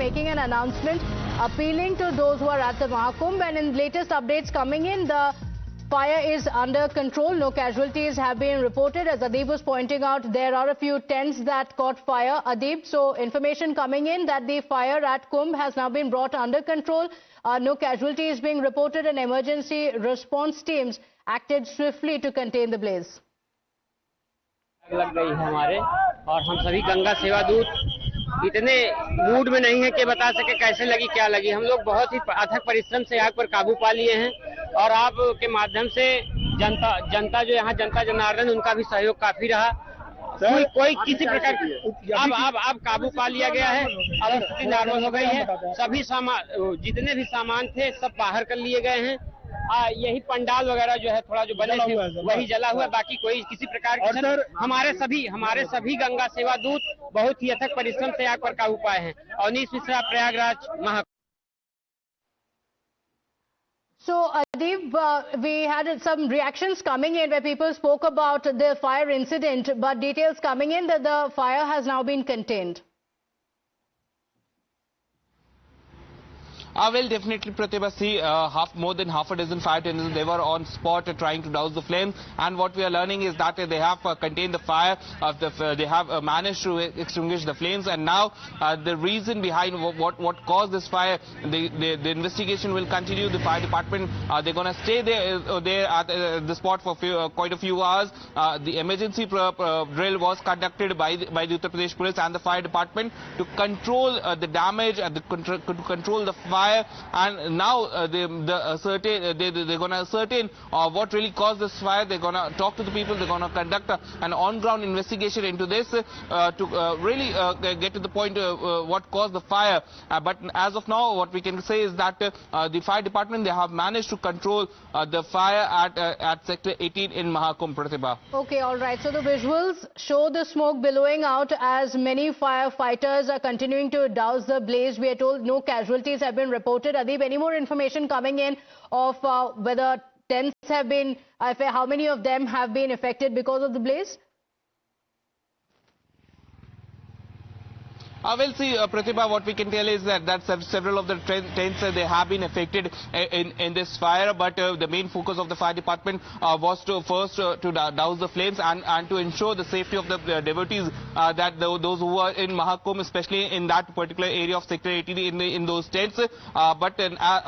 making an announcement appealing to those who are at the Mahakumbh, and in latest updates coming in, the fire is under control. No casualties have been reported. As Adeeb was pointing out, there are a few tents that caught fire. Adeeb, so information coming in that the fire at Kumbh has now been brought under control. No casualties being reported, and emergency response teams acted swiftly to contain the blaze. लग गई है हमारे, और हम सभी गंगा सेवा दूत इतने मूड में नहीं है कि बता सके कैसे लगी क्या लगी। हम लोग बहुत ही अथक परिश्रम से आग पर काबू पा लिए हैं, और आप के माध्यम से जनता जो यहाँ जनता जनार्दन, उनका भी सहयोग काफी रहा। कोई किसी प्रकार अब काबू पा लिया गया है। अब स्थिति नॉर्मल हो गई है। सभी सामान, जितने भी सामान थे, सब बाहर कर लिए गए हैं। यही पंडाल वगैरह जो है थोड़ा जो बने थे वही जला हुआ है, बाकी कोई किसी प्रकार की। हमारे सभी गंगा सेवा दूत बहुत ही अथक परिश्रम से आग पर काबू पाए हैं। Avnish Mishra, Prayagraj, Mahakumbh. So, Adeeb, we had some reactions coming in where people spoke about the fire incident, but details coming in that the fire has now been contained. Well, definitely, Pratibha, see, more than half a dozen fire tenders, they were on spot trying to douse the flames, and what we are learning is that they have contained the fire, they have managed to extinguish the flames, and now the reason behind what caused this fire, the investigation will continue. The fire department, they're going to stay there at the spot for quite a few hours. The emergency drill was conducted by the Uttar Pradesh Police and the fire department to control the damage and to control the fire. And now they're going to ascertain what really caused this fire. They're going to talk to the people. They're going to conduct an on-ground investigation into this to really get to the point what caused the fire. But as of now, what we can say is that the fire department, they have managed to control the fire at Sector 18 in Mahakumbh, Pratibha. Okay, all right. So the visuals show the smoke billowing out as many firefighters are continuing to douse the blaze. We are told no casualties have been reported. Adeeb, any more information coming in of whether tents have been, how many of them have been affected because of the blaze? Well, see, Pratibha, what we can tell is that several of the tents they have been affected in this fire, but the main focus of the fire department was to first to douse the flames and to ensure the safety of the devotees, that those who are in Mahakumbh, especially in that particular area of Sector 18 in those tents. But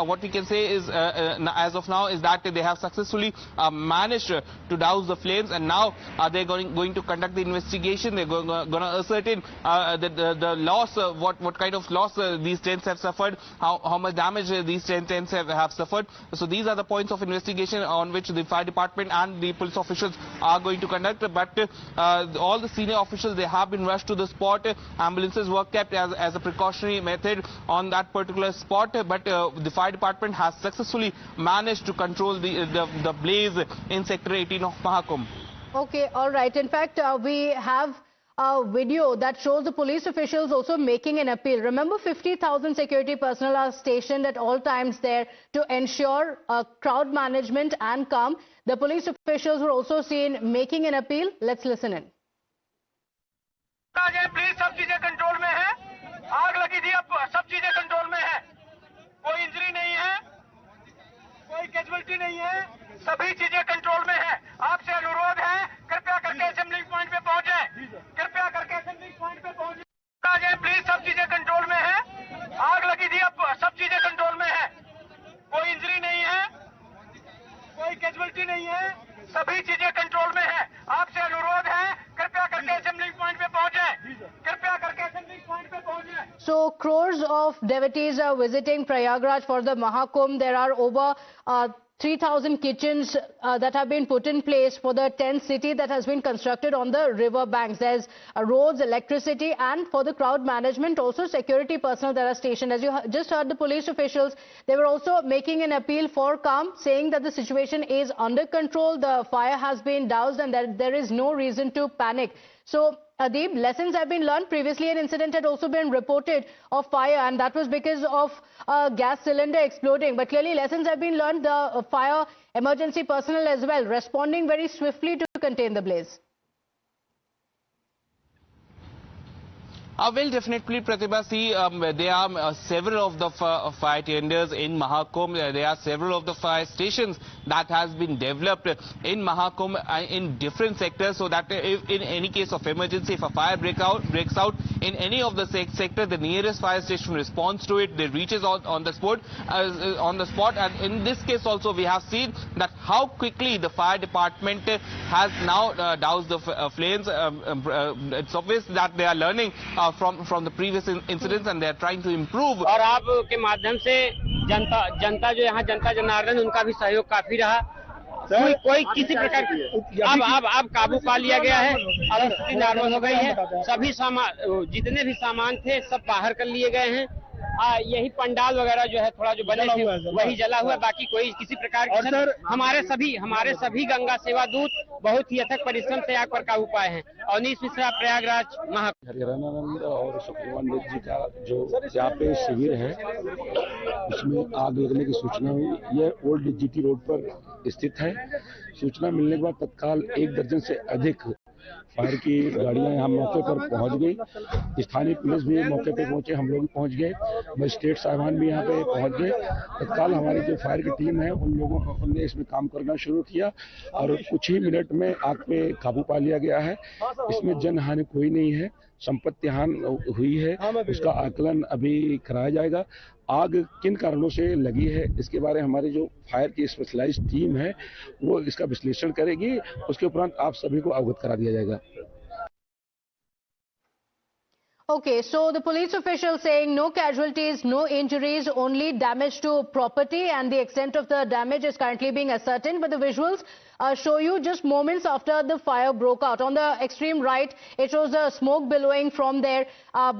what we can say is, as of now, is that they have successfully managed to douse the flames, and now they're going to conduct the investigation. They're going to ascertain the loss, what kind of loss these tents have suffered, how much damage these tents have suffered. So these are the points of investigation on which the fire department and the police officials are going to conduct. But all the senior officials, they have been rushed to the spot. Ambulances were kept as a precautionary method on that particular spot. But the fire department has successfully managed to control the blaze in Sector 18 of Mahakumbh. Okay, all right. In fact, we have a video that shows the police officials also making an appeal. Remember, 50,000 security personnel are stationed at all times there to ensure crowd management and calm. The police officials were also seen making an appeal. Let's listen in. Please सब चीजें control में है। आग लगी थी, अब सब चीजें कंट्रोल में है। कोई इंजरी नहीं है, कोई कैजुअलिटी नहीं है, सभी चीजें कंट्रोल में है। आपसे अनुरोध है, कृपया करके असेंबलिंग पॉइंट पे पहुंचे। कृपया करके असेंबलिंग पॉइंट पे पहुंचे। प्लीज सब चीजें कंट्रोल में है। आग लगी थी, अब सब चीजें कंट्रोल में है। कोई इंजरी नहीं है, कोई कैजुअलिटी नहीं है, सभी चीजें कंट्रोल में है। आपसे अनुरोध है, कृपया करके असेंबलिंग पॉइंट पे पहुंचे। कृपया करके असेंबलिंग पॉइंट पे पहुंचे। So crores of devotees are visiting Prayagraj for the Mahakumbh. There are over 3,000 kitchens that have been put in place for the tent city that has been constructed on the river banks. There's roads, electricity, and for the crowd management, also security personnel that are stationed. As you just heard the police officials, they were also making an appeal for calm, saying that the situation is under control, the fire has been doused, and that there is no reason to panic. So, Adeeb, lessons have been learned. Previously, an incident had also been reported of fire, and that was because of a gas cylinder exploding. But clearly, lessons have been learned. The fire emergency personnel as well responding very swiftly to contain the blaze. Well, definitely, Pratibha. See, there are several of the fire tenders in Mahakumbh. There are several of the fire stations that has been developed in Mahakumbh in different sectors, so that if in any case of emergency, if a fire breaks out in any of the sector, the nearest fire station responds to it. They reaches out on the spot, and in this case also we have seen that how quickly the fire department has now doused the flames. It's obvious that they are learning from the previous incidents and they are trying to improve. और आपके माध्यम से जनता जो यहाँ जनता जनार्दन उनका भी सहयोग काफी रहा। कोई किसी प्रकार अब काबू पा लिया गया है। अब स्थिति नॉर्मल हो गई है। सभी सामान जितने भी सामान थे सब बाहर कर लिए गए हैं। यही पंडाल वगैरह जो है थोड़ा जो बने थे वही जला हुआ है। बाकी कोई किसी प्रकार की हमारे सभी गंगा सेवा दूत बहुत ही अथक परिश्रम से आग पर काबू पाए हैं। अवनीश मिश्रा, प्रयागराज, महाकुंभ। हरियाणानंद और सुखदेवानंद जी का जो यहाँ पे शिविर है उसमें आग लगने की सूचना हुई। यह ओल्ड जीटी रोड पर स्थित है। सूचना मिलने के बाद तत्काल 1 दर्जन से अधिक फायर की गाड़ियां यहाँ मौके पर पहुंच गई। स्थानीय पुलिस भी मौके पर पहुंचे, हम लोग भी पहुंच गए, मजिस्ट्रेट साहबान भी यहाँ पे पहुंच गए। तत्काल हमारी जो फायर की टीम है उन लोगों को ने इसमें काम करना शुरू किया और कुछ ही मिनट में आग पे काबू पा लिया गया है। इसमें जनहानि कोई नहीं है, संपत्ति हानि हुई है, उसका आकलन अभी कराया जाएगा। आग किन कारणों से लगी है इसके बारे में हमारी जो फायर की स्पेशलाइज्ड टीम है वो इसका विश्लेषण करेगी। उसके उपरांत आप सभी को अवगत करा दिया जाएगा। Okay, so the police official saying no casualties, no injuries, only damage to property, and the extent of the damage is currently being ascertained. But the visuals show you just moments after the fire broke out. On the extreme right, it shows the smoke billowing from there,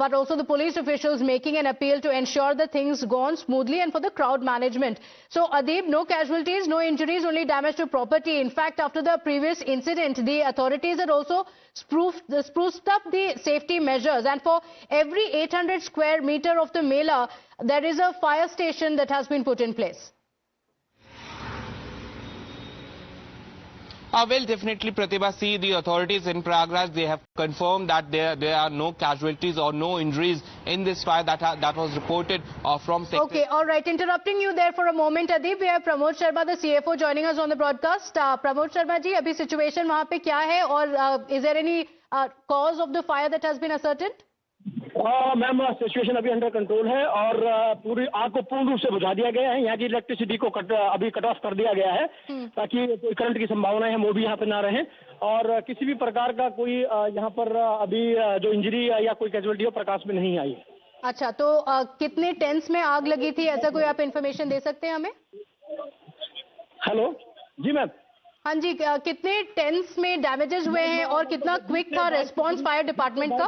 but also the police officials making an appeal to ensure that things go on smoothly and for the crowd management. So, Adib, no casualties, no injuries, only damage to property. In fact, after the previous incident, the authorities had also spruced up the safety measures, and for every 800 square meter of the Mela, there is a fire station that has been put in place. Well, definitely, Pratibha, see, the authorities in Prayagraj, they have confirmed that there are no casualties or no injuries in this fire that was reported from sector. Okay, all right. Interrupting you there for a moment, Adib. We have Pramod Sharma, the CFO, joining us on the broadcast. Pramod Sharma ji, abhi situation wahan pe kya hai, or is there any cause of the fire that has been ascertained? Ma'am situation अभी under control है और पूरी आग को पूर्ण रूप से बुझा दिया गया है। यहाँ की इलेक्ट्रिसिटी को अभी कट ऑफ कर दिया गया है ताकि कोई करंट की संभावना है वो भी यहाँ पे ना रहे और किसी भी प्रकार का कोई यहाँ पर अभी जो इंजरी या कोई कैजुअलिटी हो प्रकाश में नहीं आई है। अच्छा, तो कितने टेंट्स में आग लगी थी, ऐसा कोई आप इन्फॉर्मेशन दे सकते हैं हमें? हेलो जी मैम। हाँ जी, कितने टेंट्स में डैमेजेस हुए हैं और कितना क्विक था रेस्पॉन्स फायर डिपार्टमेंट का?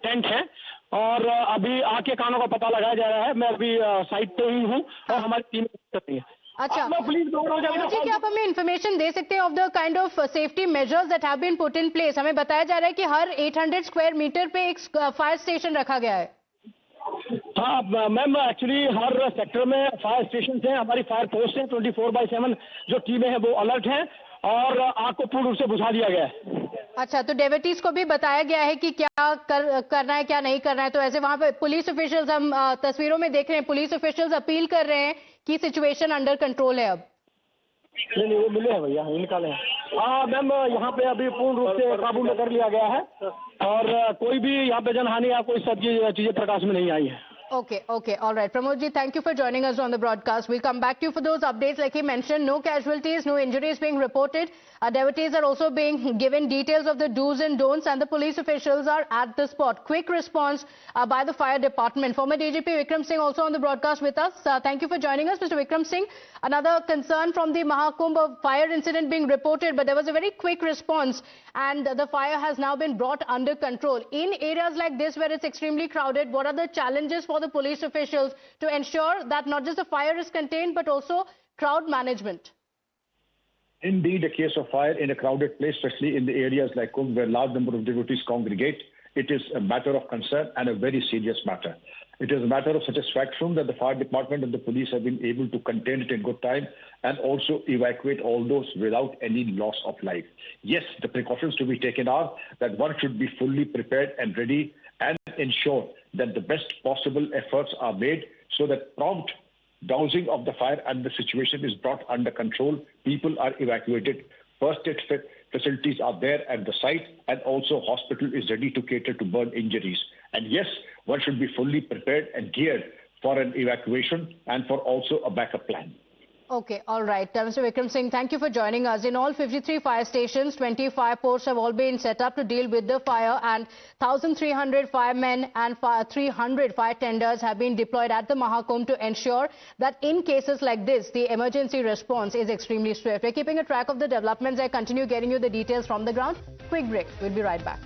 टेंट है और अभी आग के कारणों का पता लगाया जा रहा है। मैं अभी साइट पे ही हूँ और हमारी टीम करती है। अच्छा, जी, क्या आप हमें इन्फॉर्मेशन दे सकते हैं of the kind of safety measures that have been put in place? हमें बताया जा रहा है कि हर 800 स्क्वायर मीटर पे एक फायर स्टेशन रखा गया है। हाँ मैम, एक्चुअली हर सेक्टर में फायर स्टेशन हैं, हमारी फायर फोर्स है 24/7 जो टीमें हैं वो अलर्ट हैं और आग को पूर्ण रूप से बुझा दिया गया है। अच्छा, तो डेवोटीज को भी बताया गया है कि क्या करना है क्या नहीं करना है। तो ऐसे वहां पे पुलिस ऑफिशियल्स, हम तस्वीरों में देख रहे हैं, पुलिस ऑफिशियल्स अपील कर रहे हैं कि सिचुएशन अंडर कंट्रोल है अब। नहीं, वो मिले हैं भैया, निकाले हैं। हाँ मैम, यहाँ पे अभी पूर्ण रूप से काबू में कर लिया गया है और कोई भी यहाँ पे जनहानि या कोई सब चीजें प्रकाश में नहीं आई है। Okay, all right. Pramod ji, thank you for joining us on the broadcast. We'll come back to you for those updates. Like he mentioned, no casualties, no injuries being reported. Devotees are also being given details of the do's and don'ts, and the police officials are at the spot. Quick response by the fire department. Former DGP Vikram Singh also on the broadcast with us. Thank you for joining us, Mr. Vikram Singh. Another concern from the Mahakumbh fire incident being reported, but there was a very quick response, and the fire has now been brought under control. In areas like this where it's extremely crowded, what are the challenges for the police officials to ensure that not just the fire is contained, but also crowd management? Indeed, a case of fire in a crowded place, especially in the areas like Kumbh, where a large number of devotees congregate, it is a matter of concern and a very serious matter. It is a matter of satisfaction that the fire department and the police have been able to contain it in good time and also evacuate all those without any loss of life. Yes, the precautions to be taken are that one should be fully prepared and ready and ensure that the best possible efforts are made so that prompt dousing of the fire and the situation is brought under control. People are evacuated. First aid facilities are there at the site, and also hospital is ready to cater to burn injuries. And yes, one should be fully prepared and geared for an evacuation and for also a backup plan. Okay, all right. Mr. Vikram Singh, thank you for joining us. In all 53 fire stations, 25 posts have all been set up to deal with the fire, and 1,300 firemen and 300 fire tenders have been deployed at the Mahakumbh to ensure that in cases like this, the emergency response is extremely swift. We're keeping a track of the developments. I continue getting you the details from the ground. Quick break. We'll be right back.